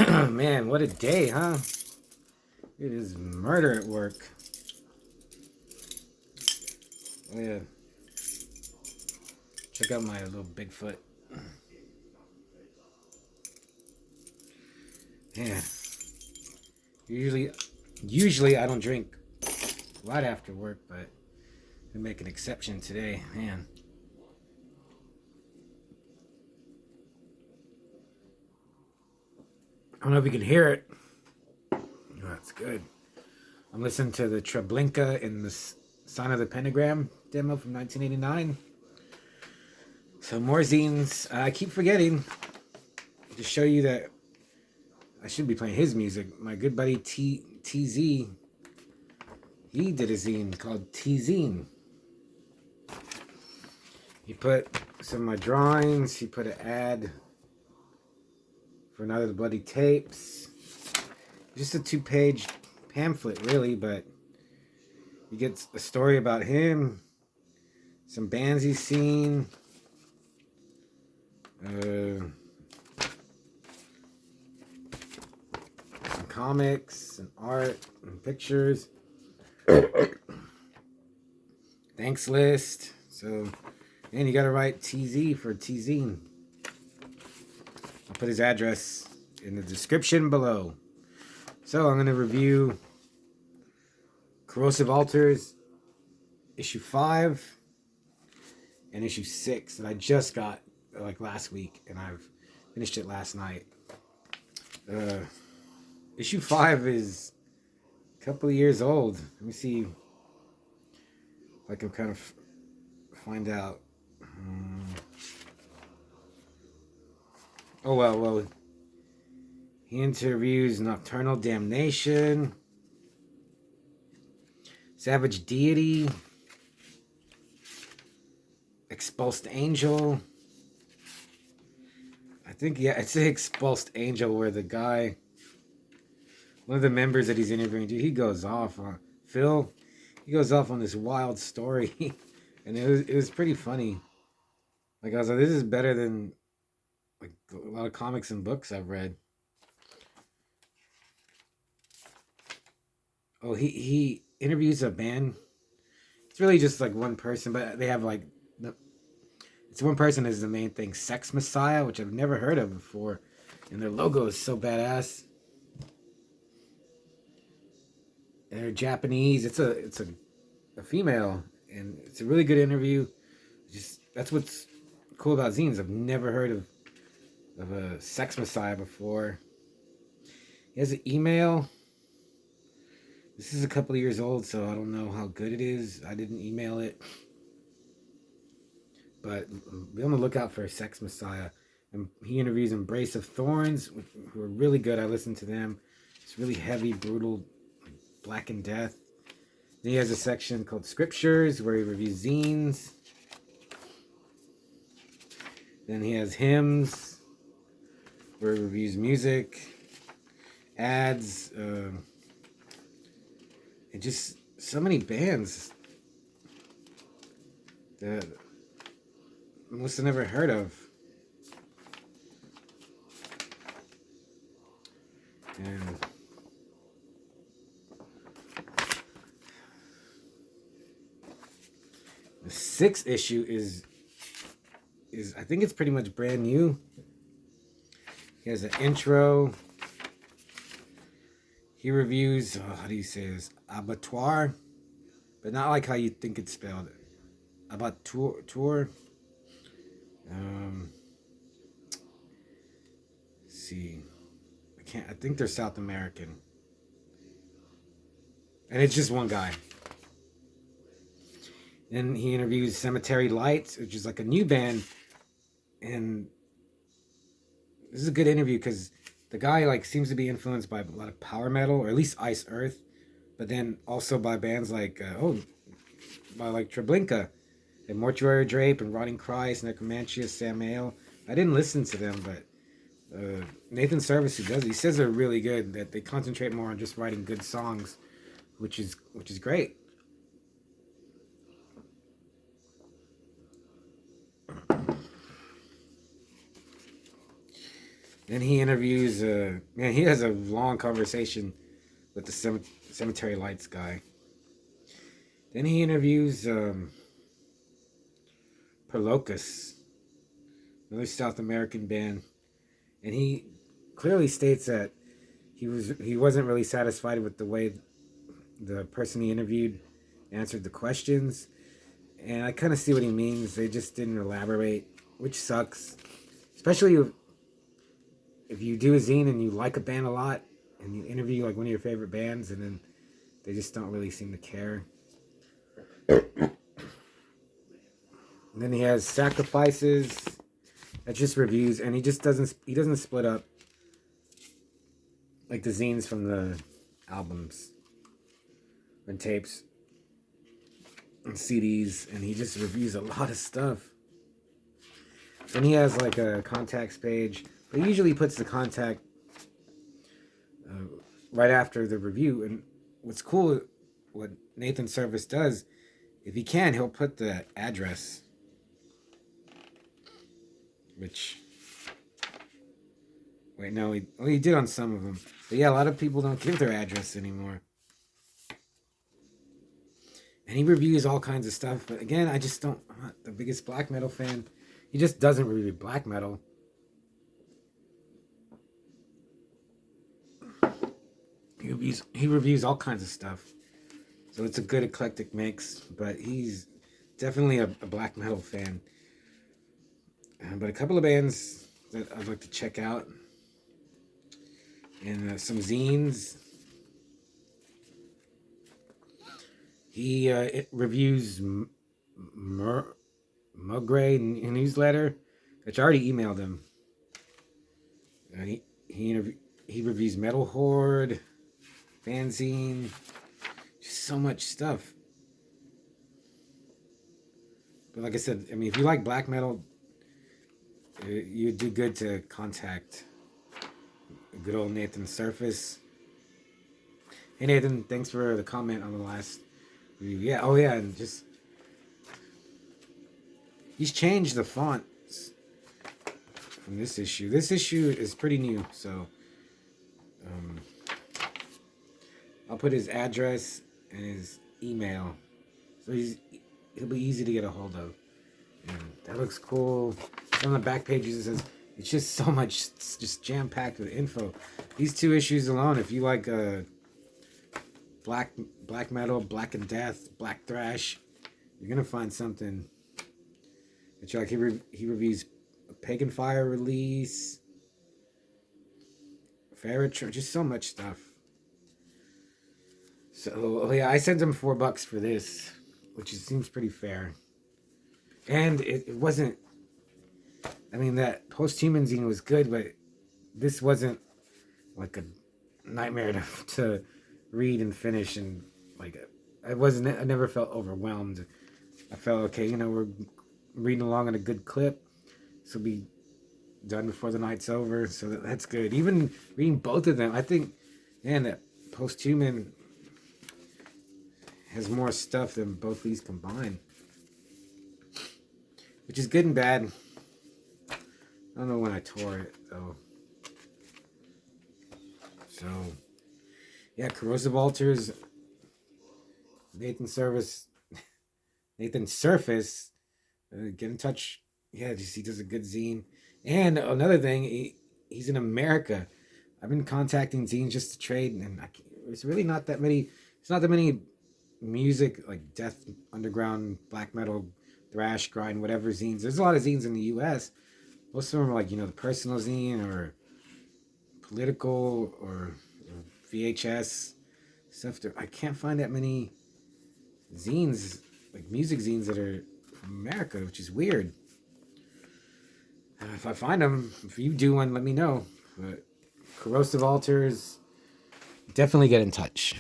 Man, what a day, huh? It is murder at work. Oh yeah, check out my little Bigfoot. Yeah, usually, usually I don't drink right after work, but I make an exception today. Man, I don't know if you can hear it. Oh, that's good. I'm listening to the Treblinka in the Sign of the Pentagram demo from 1989. So more zines. I keep forgetting to show you that I should be playing his music. My good buddy TZ, he did a zine called T-Zine. He put some of my drawings. He put an ad for another Bloody Tapes. Just a 2-page pamphlet, really, but you get a story about him, some bands he's seen, some comics and art and pictures. Thanks list. So, and you gotta write TZ for T-Zine. I'll put his address in the description below. So I'm gonna review Corrosive Altars issue 5 and issue 6 that I just got like last week, and I've finished it last night. Issue 5 is a couple of years old. Let me see if I can kind of find out. Oh well. He interviews Nocturnal Damnation, Savage Deity, Expulsed Angel. I think, yeah, it's the Expulsed Angel where the guy, one of the members that he's interviewing, dude, he goes off on Phil. He goes off on this wild story, and it was pretty funny. Like, I was like, this is better than like a lot of comics and books I've read. Oh, he interviews a band. It's really just like one person, but they have like it's one person is the main thing. Sex Messiah, which I've never heard of before, and their logo is so badass. And they're Japanese. It's a female, and it's a really good interview. Just that's what's cool about zines. I've never heard of a Sex Messiah before. He has an email. This is a couple of years old, so I don't know how good it is. I didn't email it. But be on the lookout for a Sex Messiah. And he interviews Embrace of Thorns, who are really good. I listened to them. It's really heavy, brutal, Black and Death. Then he has a section called Scriptures, where he reviews zines. Then he has Hymns, where he reviews music, ads, and just so many bands that most have never heard of. And the 6th issue is I think it's pretty much brand new. He has an intro. He reviews, how do you say this? Abattoir, but not like how you think it's spelled. Abattoir. Let's see. I think they're South American. And it's just one guy. Then he interviews Cemetery Lights, which is like a new band. And this is a good interview because the guy like seems to be influenced by a lot of power metal, or at least Ice Earth, but then also by bands like by like Treblinka and Mortuary Drape and Rotting Christ, Necromancia, Samael. I didn't listen to them, but Nathan Service, who does it, he says they're really good. That they concentrate more on just writing good songs, which is great. Then he interviews, man, he has a long conversation with the Cemetery Lights guy. Then he interviews Perlocus, another South American band, and he clearly states that he wasn't really satisfied with the way the person he interviewed answered the questions, and I kind of see what he means. They just didn't elaborate, which sucks, especially if you do a zine and you like a band a lot and you interview like one of your favorite bands, and then they just don't really seem to care. And then he has Sacrifices. That's just reviews, and he doesn't split up like the zines from the albums and tapes and CDs, and he just reviews a lot of stuff. Then he has like a contacts page, but he usually puts the contact right after the review. And what's cool, what Nathan Service does, if he can, he'll put the address, which, wait, no, he did on some of them. But yeah, a lot of people don't give their address anymore. And he reviews all kinds of stuff. But again, I'm not the biggest black metal fan. He just doesn't review black metal. He reviews all kinds of stuff. So it's a good eclectic mix. But he's definitely a black metal fan. But a couple of bands that I'd like to check out. And some zines. He reviews Mugray newsletter, which I already emailed him. He reviews Metal Horde, Fanzine, just so much stuff. But like I said, I mean, if you like black metal, you'd do good to contact good old Nathan Surface. Hey Nathan, thanks for the comment on the last review. Yeah, oh yeah, and just he's changed the fonts from this issue. This issue is pretty new, so I'll put his address and his email, so he'll be easy to get a hold of. And that looks cool. On the back pages it says it's just so much, it's just jam packed with info. These two issues alone, if you like black metal, Black and Death, Black Thrash, you're gonna find something that you like. He reviews a Pagan Fire release, Ferritron, just so much stuff. So yeah, I sent him $4 for this, which seems pretty fair. And it wasn't, I mean, that Post-Human zine was good, but this wasn't like a nightmare to read and finish, and like I never felt overwhelmed. I felt okay, we're reading along in a good clip, so we'll be done before the night's over, so that's good. Even reading both of them, I think, man, that Post-Human has more stuff than both these combined, which is good and bad. I don't know when I tore it though. So yeah, Corrosive Altars, Nathan Surface, get in touch. Yeah, he does a good zine. And another thing, he's in America. I've been contacting zines just to trade, and it's really not that many. It's not that many music like death, underground, black metal, thrash, grind, whatever zines. There's a lot of zines in the U.S. Most of them are like, the Personal Zine or Political or VHS stuff. I can't find that many zines, like music zines, that are from America, which is weird. If I find them, if you do one, let me know. But Corrosive Altars, definitely get in touch.